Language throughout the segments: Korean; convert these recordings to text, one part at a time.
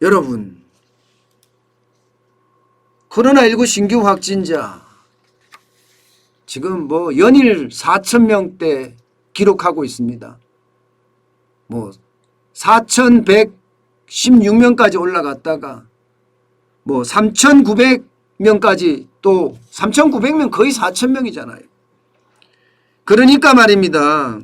여러분, 코로나19 신규 확진자 지금 뭐 연일 4,000명대 기록하고 있습니다. 뭐 4,116명까지 올라갔다가 뭐 3,900명까지 또 3,900명 거의 4,000명이잖아요. 그러니까 말입니다.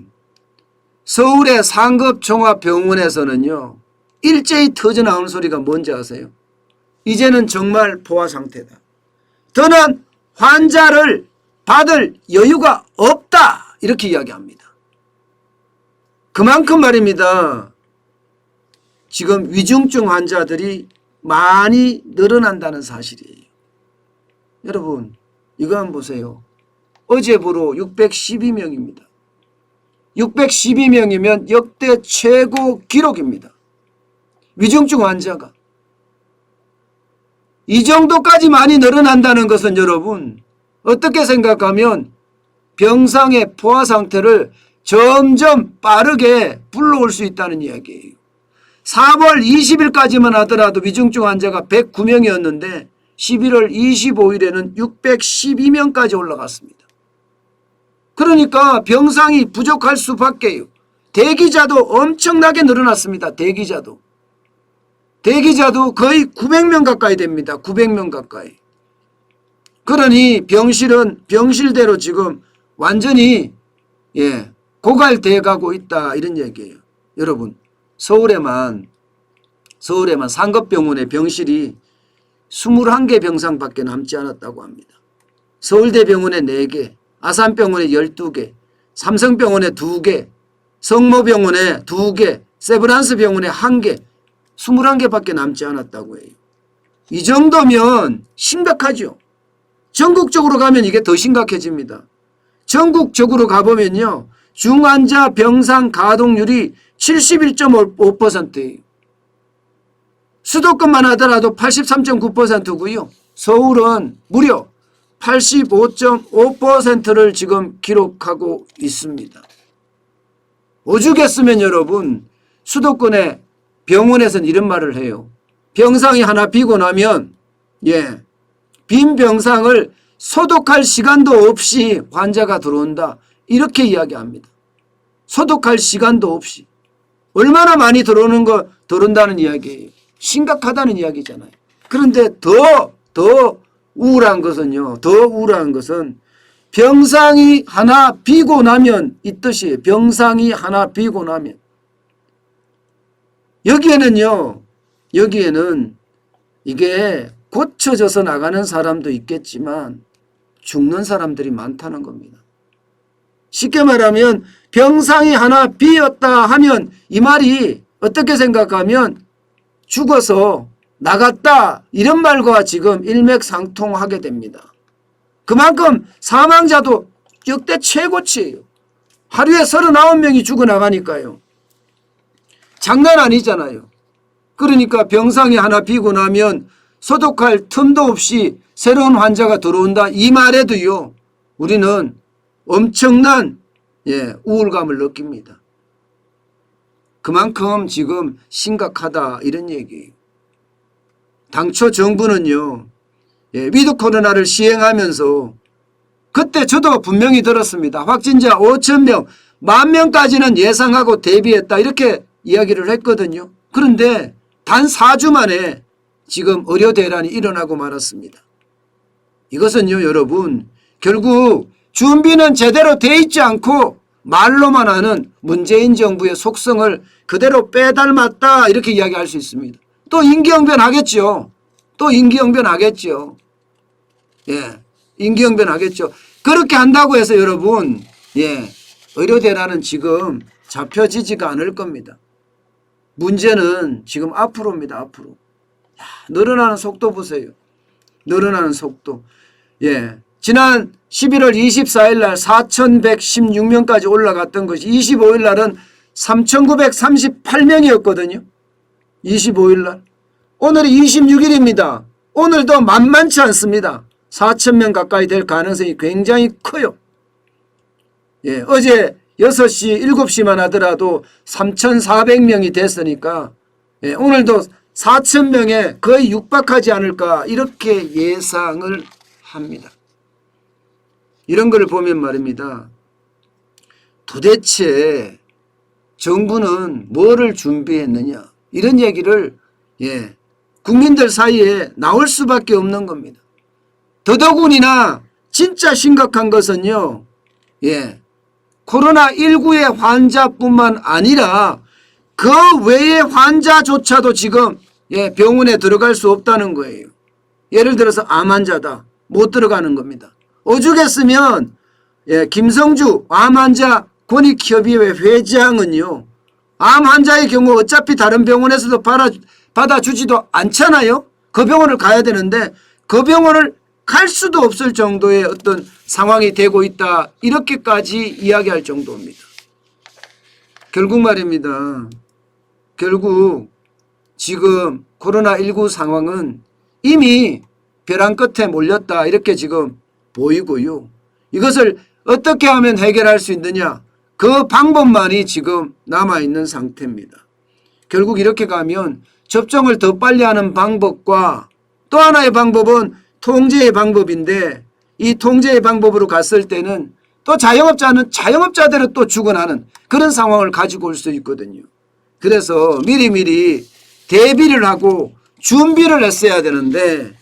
서울의 상급종합병원에서는요. 일제히 터져나오는 소리가 뭔지 아세요? 이제는 정말 포화 상태다. 더는 환자를 받을 여유가 없다. 이렇게 이야기합니다. 그만큼 말입니다. 지금 위중증 환자들이 많이 늘어난다는 사실이에요. 여러분 이거 한번 보세요. 어제부로 612명입니다. 612명이면 역대 최고 기록입니다. 위중증 환자가. 이 정도까지 많이 늘어난다는 것은 여러분 어떻게 생각하면 병상의 포화 상태를 점점 빠르게 불러올 수 있다는 이야기예요. 4월 20일까지만 하더라도 위중증 환자가 109명이었는데 11월 25일에는 612명까지 올라갔습니다. 그러니까 병상이 부족할 수밖에요. 대기자도 엄청나게 늘어났습니다. 대기자도 거의 900명 가까이 됩니다. 900명 가까이. 그러니 병실대로 지금 완전히 고갈돼 가고 있다 이런 얘기예요. 여러분 서울에만 상급병원의 병실이 21개 병상밖에 남지 않았다고 합니다. 서울대병원에 4개, 아산병원에 12개, 삼성병원에 2개, 성모병원에 2개, 세브란스병원에 1개, 21개밖에 남지 않았다고 해요. 이 정도면 심각하죠. 전국적으로 가면 이게 더 심각해집니다. 전국적으로 가보면요. 중환자 병상 가동률이 71.5%예요. 수도권만 하더라도 83.9%고요. 서울은 무려 85.5%를 지금 기록하고 있습니다. 오죽했으면 여러분 수도권의 병원에서는 이런 말을 해요. 병상이 하나 비고 나면 빈 병상을 소독할 시간도 없이 환자가 들어온다. 이렇게 이야기합니다. 소독할 시간도 없이. 얼마나 많이 들어온다는 이야기예요. 심각하다는 이야기잖아요. 그런데 더 우울한 것은요. 병상이 하나 비고 나면 이 뜻이에요. 병상이 하나 비고 나면. 여기에는 이게 고쳐져서 나가는 사람도 있겠지만 죽는 사람들이 많다는 겁니다. 쉽게 말하면 병상이 하나 비었다 하면 이 말이 어떻게 생각하면 죽어서 나갔다 이런 말과 지금 일맥상통하게 됩니다. 그만큼 사망자도 역대 최고치예요. 하루에 39명이 죽어나가니까요. 장난 아니잖아요. 그러니까 병상이 하나 비고 나면 소독할 틈도 없이 새로운 환자가 들어온다. 이 말에도요. 우리는 엄청난 우울감을 느낍니다. 그만큼 지금 심각하다 이런 얘기예요. 당초 정부는요. 위드 코로나를 시행하면서 그때 저도 분명히 들었습니다. 확진자 5,000명, 10,000명까지는 예상하고 대비했다 이렇게 이야기를 했거든요. 그런데 단 4주 만에 지금 의료대란이 일어나고 말았습니다. 이것은요 여러분 결국 준비는 제대로 돼 있지 않고 말로만 하는 문재인 정부의 속성을 그대로 빼닮았다 이렇게 이야기할 수 있습니다. 또 임기응변 하겠죠. 임기응변 하겠죠. 그렇게 한다고 해서 여러분 의료대란은 지금 잡혀지지가 않을 겁니다. 문제는 지금 앞으로입니다. 앞으로. 늘어나는 속도 보세요. 늘어나는 속도. 지난 11월 24일 날 4,116명까지 올라갔던 것이 25일 날은 3,938명이었거든요. 25일 날. 오늘이 26일입니다. 오늘도 만만치 않습니다. 4,000명 가까이 될 가능성이 굉장히 커요. 어제 6시, 7시만 하더라도 3,400명이 됐으니까 오늘도 4천 명에 거의 육박하지 않을까 이렇게 예상을 합니다. 이런 걸 보면 말입니다. 도대체 정부는 뭐를 준비했느냐 이런 얘기를 국민들 사이에 나올 수밖에 없는 겁니다. 더더군이나 진짜 심각한 것은요. 코로나19의 환자뿐만 아니라 그 외의 환자조차도 지금 병원에 들어갈 수 없다는 거예요. 예를 들어서 암 환자다. 못 들어가는 겁니다. 오죽했으면 김성주 암 환자 권익협의회 회장은요. 암 환자의 경우 어차피 다른 병원에서도 받아주지도 않잖아요. 그 병원을 가야 되는데 그 병원을 갈 수도 없을 정도의 어떤 상황이 되고 있다. 이렇게까지 이야기할 정도입니다. 결국 말입니다. 결국 지금 코로나19 상황은 이미 벼랑 끝에 몰렸다. 이렇게 지금 보이고요. 이것을 어떻게 하면 해결할 수 있느냐. 그 방법만이 지금 남아있는 상태입니다. 결국 이렇게 가면 접종을 더 빨리 하는 방법과 또 하나의 방법은 통제의 방법인데 이 통제의 방법으로 갔을 때는 또 자영업자들은 또 죽어나는 그런 상황을 가지고 올 수 있거든요. 그래서 미리미리 대비를 하고 준비를 했어야 되는데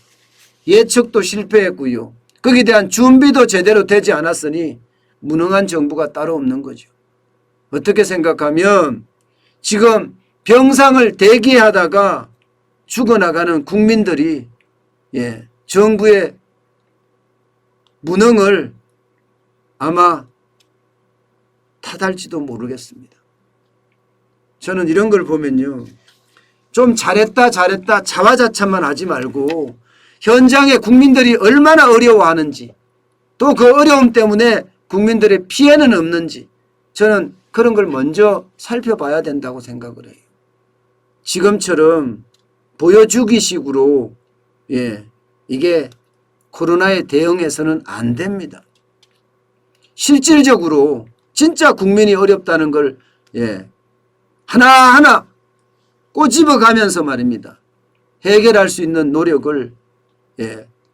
예측도 실패했고요. 거기에 대한 준비도 제대로 되지 않았으니 무능한 정부가 따로 없는 거죠. 어떻게 생각하면 지금 병상을 대기하다가 죽어나가는 국민들이 정부의 무능을 아마 탓할지도 모르겠습니다. 저는 이런 걸 보면요. 좀 잘했다 자화자찬만 하지 말고 현장에 국민들이 얼마나 어려워하는지 또 그 어려움 때문에 국민들의 피해는 없는지 저는 그런 걸 먼저 살펴봐야 된다고 생각을 해요. 지금처럼 보여주기식으로 이게 코로나에 대응해서는 안 됩니다. 실질적으로 진짜 국민이 어렵다는 걸 하나하나 꼬집어 가면서 말입니다. 해결할 수 있는 노력을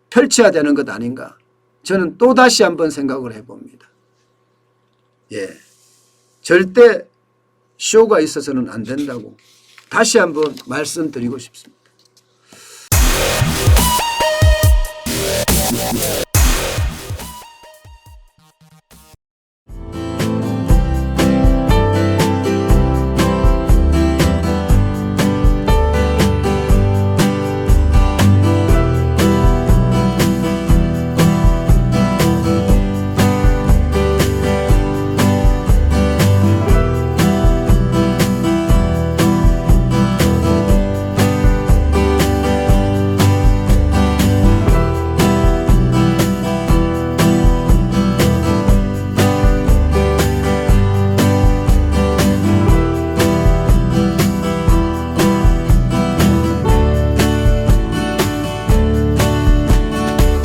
펼쳐야 되는 것 아닌가. 저는 또다시 한번 생각을 해봅니다. 절대 쇼가 있어서는 안 된다고 다시 한번 말씀드리고 싶습니다.